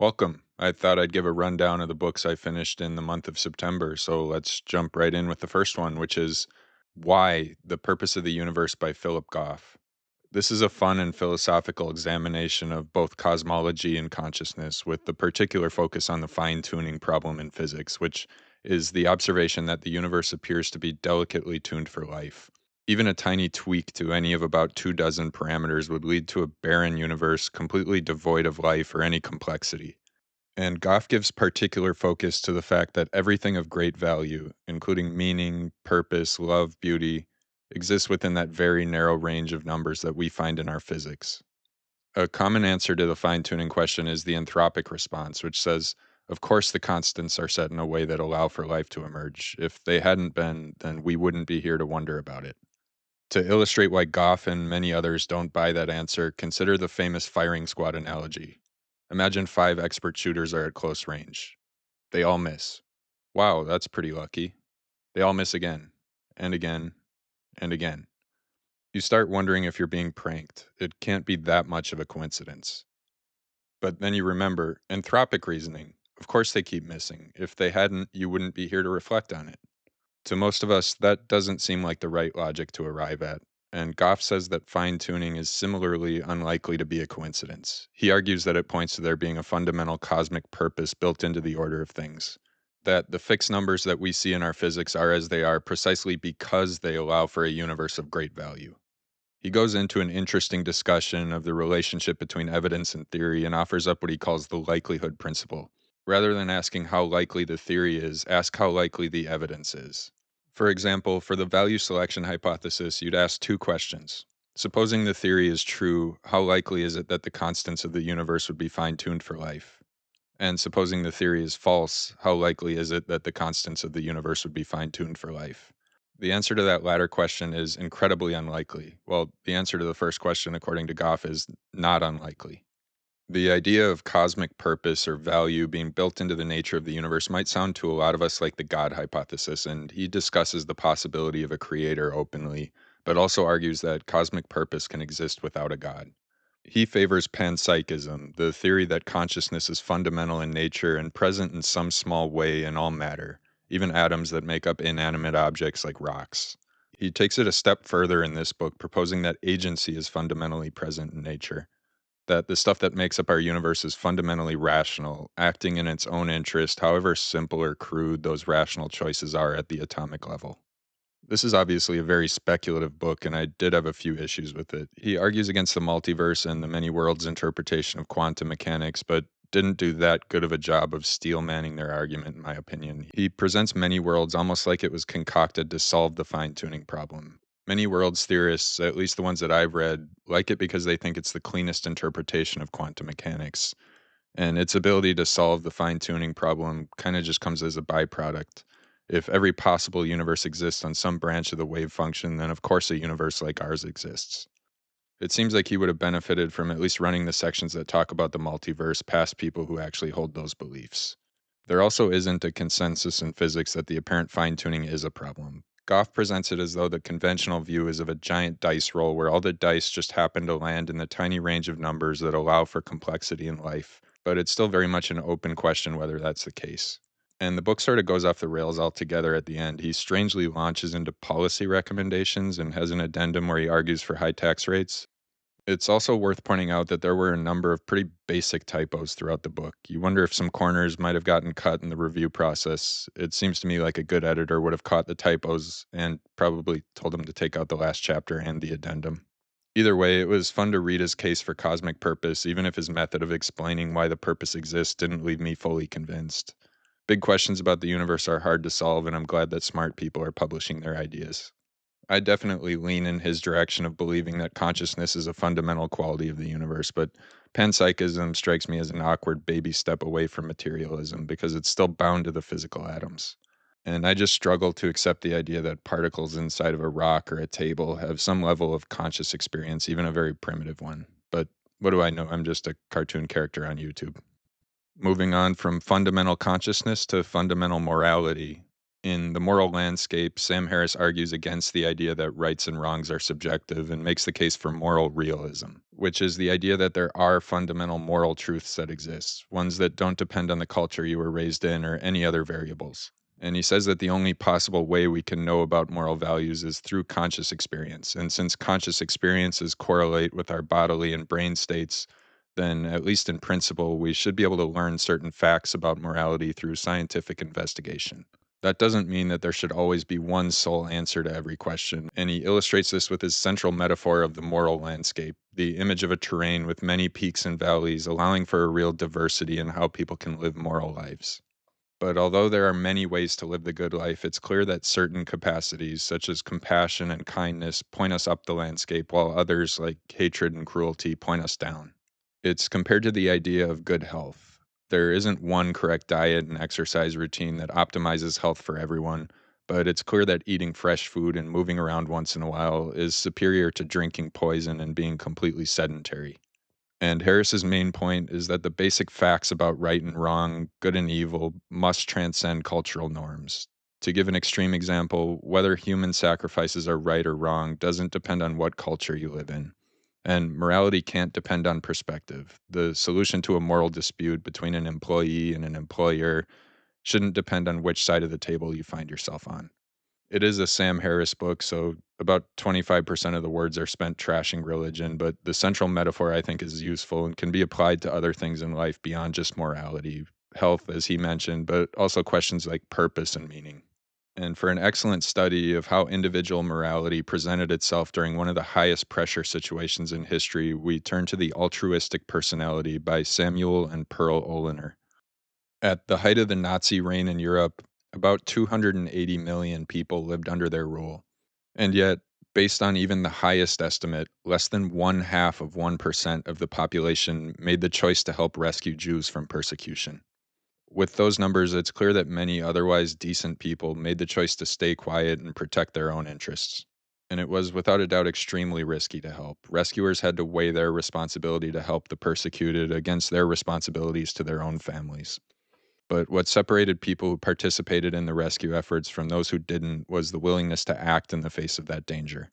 Welcome. I thought I'd give a rundown of the books I finished in the month of September, so let's jump right in with the first one, which is Why? The Purpose of the Universe by Philip Goff. This is a fun and philosophical examination of both cosmology and consciousness, with the particular focus on the fine tuning problem in physics, which is the observation that the universe appears to be delicately tuned for life. Even a tiny tweak to any of about 2 dozen parameters would lead to a barren universe completely devoid of life or any complexity. And Goff gives particular focus to the fact that everything of great value, including meaning, purpose, love, beauty, exists within that very narrow range of numbers that we find in our physics. A common answer to the fine tuning question is the anthropic response, which says, of course, the constants are set in a way that allow for life to emerge. If they hadn't been, then we wouldn't be here to wonder about it. To illustrate why Goff and many others don't buy that answer, consider the famous firing squad analogy. Imagine 5 expert shooters are at close range. They all miss. Wow, that's pretty lucky. They all miss again, and again, and again. You start wondering if you're being pranked. It can't be that much of a coincidence. But then you remember anthropic reasoning. Of course they keep missing. If they hadn't, you wouldn't be here to reflect on it. To most of us, that doesn't seem like the right logic to arrive at, and Goff says that fine tuning is similarly unlikely to be a coincidence. He argues that it points to there being a fundamental cosmic purpose built into the order of things, that the fixed numbers that we see in our physics are as they are precisely because they allow for a universe of great value. He goes into an interesting discussion of the relationship between evidence and theory and offers up what he calls the likelihood principle. Rather than asking how likely the theory is, ask how likely the evidence is. For example, for the value selection hypothesis, you'd ask 2 questions. Supposing the theory is true, how likely is it that the constants of the universe would be fine tuned for life? And supposing the theory is false, how likely is it that the constants of the universe would be fine tuned for life? The answer to that latter question is incredibly unlikely. Well, the answer to the first question, according to Goff, is not unlikely. The idea of cosmic purpose or value being built into the nature of the universe might sound to a lot of us like the God hypothesis, and he discusses the possibility of a creator openly, but also argues that cosmic purpose can exist without a God. He favors panpsychism, the theory that consciousness is fundamental in nature and present in some small way in all matter, even atoms that make up inanimate objects like rocks. He takes it a step further in this book, proposing that agency is fundamentally present in nature, that the stuff that makes up our universe is fundamentally rational, acting in its own interest, however simple or crude those rational choices are at the atomic level. This is obviously a very speculative book, and I did have a few issues with it. He argues against the multiverse and the many worlds interpretation of quantum mechanics, but didn't do that good of a job of steel manning their argument, in my opinion. He presents many worlds almost like it was concocted to solve the fine tuning problem. Many worlds theorists, at least the ones that I've read, like it because they think it's the cleanest interpretation of quantum mechanics. And its ability to solve the fine tuning problem kind of just comes as a byproduct. If every possible universe exists on some branch of the wave function, then of course a universe like ours exists. It seems like he would have benefited from at least running the sections that talk about the multiverse past people who actually hold those beliefs. There also isn't a consensus in physics that the apparent fine tuning is a problem. Goff presents it as though the conventional view is of a giant dice roll where all the dice just happen to land in the tiny range of numbers that allow for complexity in life, but it's still very much an open question whether that's the case. And the book sort of goes off the rails altogether at the end. He strangely launches into policy recommendations and has an addendum where he argues for high tax rates. It's also worth pointing out that there were a number of pretty basic typos throughout the book. You wonder if some corners might have gotten cut in the review process. It seems to me like a good editor would have caught the typos and probably told him to take out the last chapter and the addendum. Either way, it was fun to read his case for cosmic purpose, even if his method of explaining why the purpose exists didn't leave me fully convinced. Big questions about the universe are hard to solve, and I'm glad that smart people are publishing their ideas. I definitely lean in his direction of believing that consciousness is a fundamental quality of the universe, but panpsychism strikes me as an awkward baby step away from materialism because it's still bound to the physical atoms. And I just struggle to accept the idea that particles inside of a rock or a table have some level of conscious experience, even a very primitive one. But what do I know? I'm just a cartoon character on YouTube. Moving on from fundamental consciousness to fundamental morality. In The Moral Landscape, Sam Harris argues against the idea that rights and wrongs are subjective and makes the case for moral realism, which is the idea that there are fundamental moral truths that exist, ones that don't depend on the culture you were raised in or any other variables. And he says that the only possible way we can know about moral values is through conscious experience. And since conscious experiences correlate with our bodily and brain states, then, at least in principle, we should be able to learn certain facts about morality through scientific investigation. That doesn't mean that there should always be one sole answer to every question, and he illustrates this with his central metaphor of the moral landscape, the image of a terrain with many peaks and valleys, allowing for a real diversity in how people can live moral lives. But although there are many ways to live the good life, it's clear that certain capacities, such as compassion and kindness, point us up the landscape, while others, like hatred and cruelty, point us down. It's compared to the idea of good health. There isn't one correct diet and exercise routine that optimizes health for everyone, but it's clear that eating fresh food and moving around once in a while is superior to drinking poison and being completely sedentary. And Harris's main point is that the basic facts about right and wrong, good and evil, must transcend cultural norms. To give an extreme example, whether human sacrifices are right or wrong doesn't depend on what culture you live in. And morality can't depend on perspective. The solution to a moral dispute between an employee and an employer shouldn't depend on which side of the table you find yourself on. It is a Sam Harris book, so about 25% of the words are spent trashing religion, but the central metaphor I think is useful and can be applied to other things in life beyond just morality, health, as he mentioned, but also questions like purpose and meaning. And for an excellent study of how individual morality presented itself during one of the highest pressure situations in history, we turn to The Altruistic Personality by Samuel and Pearl Oliner. At the height of the Nazi reign in Europe, about 280 million people lived under their rule. And yet, based on even the highest estimate, less than one half of 1% of the population made the choice to help rescue Jews from persecution. With those numbers, it's clear that many otherwise decent people made the choice to stay quiet and protect their own interests. And it was without a doubt extremely risky to help. Rescuers had to weigh their responsibility to help the persecuted against their responsibilities to their own families. But what separated people who participated in the rescue efforts from those who didn't was the willingness to act in the face of that danger.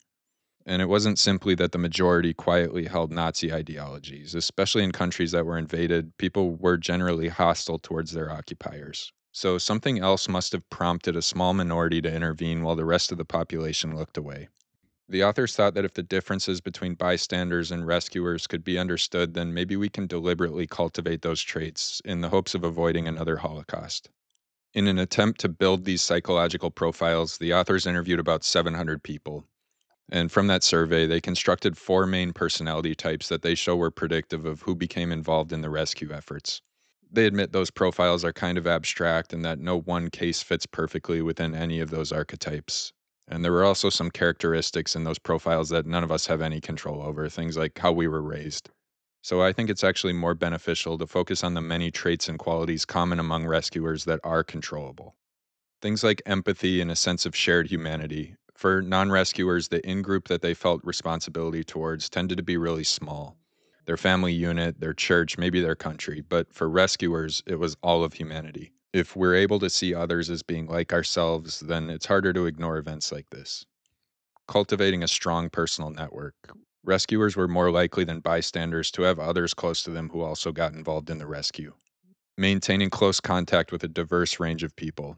And it wasn't simply that the majority quietly held Nazi ideologies. Especially in countries that were invaded, people were generally hostile towards their occupiers. So something else must have prompted a small minority to intervene while the rest of the population looked away. The authors thought that if the differences between bystanders and rescuers could be understood, then maybe we can deliberately cultivate those traits in the hopes of avoiding another Holocaust. In an attempt to build these psychological profiles, the authors interviewed about 700 people. And from that survey, they constructed four main personality types that they show were predictive of who became involved in the rescue efforts. They admit those profiles are kind of abstract and that no one case fits perfectly within any of those archetypes. And there were also some characteristics in those profiles that none of us have any control over, things like how we were raised. So I think it's actually more beneficial to focus on the many traits and qualities common among rescuers that are controllable. Things like empathy and a sense of shared humanity. For non rescuers, the in group that they felt responsibility towards tended to be really small. Their family unit, their church, maybe their country. But for rescuers, it was all of humanity. If we're able to see others as being like ourselves, then it's harder to ignore events like this. Cultivating a strong personal network. Rescuers were more likely than bystanders to have others close to them who also got involved in the rescue. Maintaining close contact with a diverse range of people.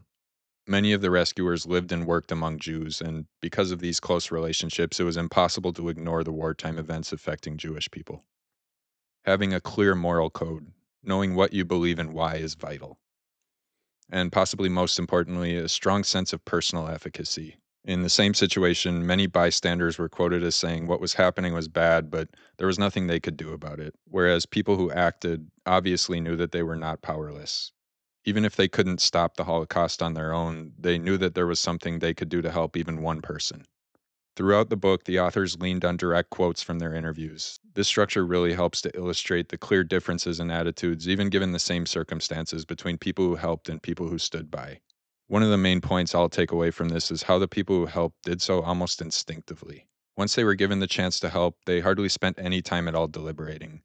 Many of the rescuers lived and worked among Jews, and because of these close relationships, it was impossible to ignore the wartime events affecting Jewish people. Having a clear moral code, knowing what you believe and why is vital. And possibly most importantly, a strong sense of personal efficacy. In the same situation, many bystanders were quoted as saying what was happening was bad, but there was nothing they could do about it, whereas people who acted obviously knew that they were not powerless. Even if they couldn't stop the Holocaust on their own, they knew that there was something they could do to help even one person. Throughout the book, the authors leaned on direct quotes from their interviews. This structure really helps to illustrate the clear differences in attitudes, even given the same circumstances, between people who helped and people who stood by. One of the main points I'll take away from this is how the people who helped did so almost instinctively. Once they were given the chance to help, they hardly spent any time at all deliberating.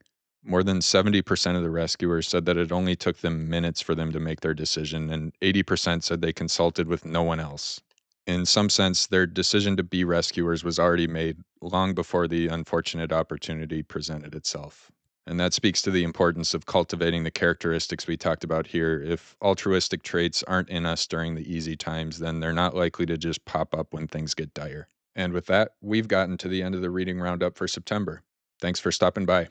More than 70% of the rescuers said that it only took them minutes for them to make their decision, and 80% said they consulted with no one else. In some sense, their decision to be rescuers was already made long before the unfortunate opportunity presented itself. And that speaks to the importance of cultivating the characteristics we talked about here. If altruistic traits aren't in us during the easy times, then they're not likely to just pop up when things get dire. And with that, we've gotten to the end of the reading roundup for September. Thanks for stopping by.